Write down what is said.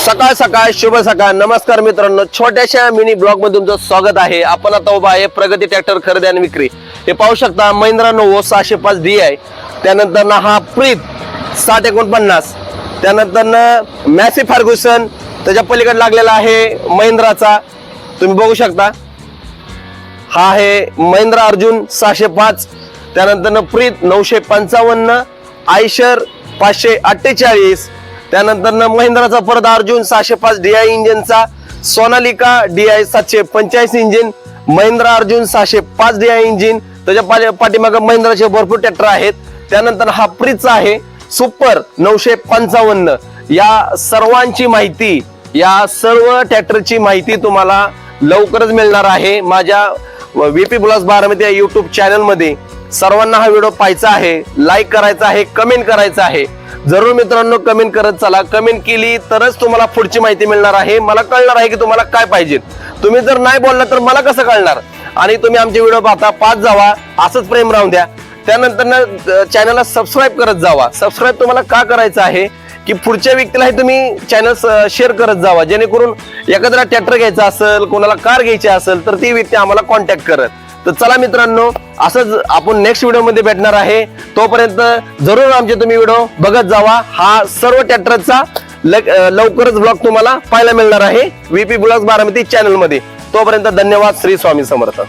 सकाळ सकाळ शुभ सकाळ. नमस्कार मित्रांनो, छोट्याशा मिनी ब्लॉग मध्ये तुमचं स्वागत आहे. आपण आता उभा आहे प्रगती ट्रॅक्टर खरेदी आणि विक्री. हे पाहू शकता महिंद्रा नोव्हो 605 DI, त्यानंतर हा प्रीत 6049, त्यानंतर मॅसी फर्ग्युसन, त्याच्या पलीकडे लागलेला आहे महिंद्राचा. तुम्ही बघू शकता हा आहे महिंद्रा अर्जुन 605, त्यानंतर प्रीत 955, आयशर 548, त्यानंतर महिंद्राचा परत अर्जुन 605 DI इंजिनचा, Sonalika DI 785 engine, Mahindra Arjun 605 DI engine, त्याच्या पाठीमागे महिंद्राचे भरपूर ट्रॅक्टर आहेत. त्यानंतर हा प्रीतचा आहे सुपर 955. या सर्वांची माहिती, या सर्व ट्रॅक्टरची माहिती तुम्हाला लवकरच मिळणार आहे माझ्या VP ब्लॉग्स बारामती या युट्यूब चॅनल मध्ये. सर्वांना हा व्हिडिओ पाहायचा आहे, लाईक करायचा आहे, कमेंट करायचा आहे. जरूर मित्रांनो कमेंट करत चला. कमेंट केली तरच तुम्हाला पुढची माहिती मिळणार आहे. मला कळणार आहे की तुम्हाला काय पाहिजे. तुम्ही जर नाही बोलला तर मला कसं कळणार. आणि तुम्ही आमचे व्हिडिओ पाहत जावा, असंच प्रेम राहून द्या. त्यानंतर चॅनलला सबस्क्राईब करत जावा. सबस्क्राईब तुम्हाला का करायचं आहे की पुढच्या व्यक्तीलाही तुम्ही चॅनल शेअर करत जावा, जेणेकरून एखाद्याला ट्रॅक्टर घ्यायचा असेल, कोणाला कार घ्यायची असेल तर ती व्यक्ती आम्हाला कॉन्टॅक्ट करत. तर चला मित्रांनो, असंच आपण नेक्स्ट व्हिडिओ मध्ये भेटणार आहे. तोपर्यंत जरूर आमचे तुम्ही व्हिडिओ बघत जावा. हा सर्व ट्रॅक्टरचा लवकरच ब्लॉग तुम्हाला पाहायला मिळणार आहे VP ब्लॉग्स बारामती चॅनल मध्ये. तोपर्यंत धन्यवाद. श्री स्वामी समर्थ.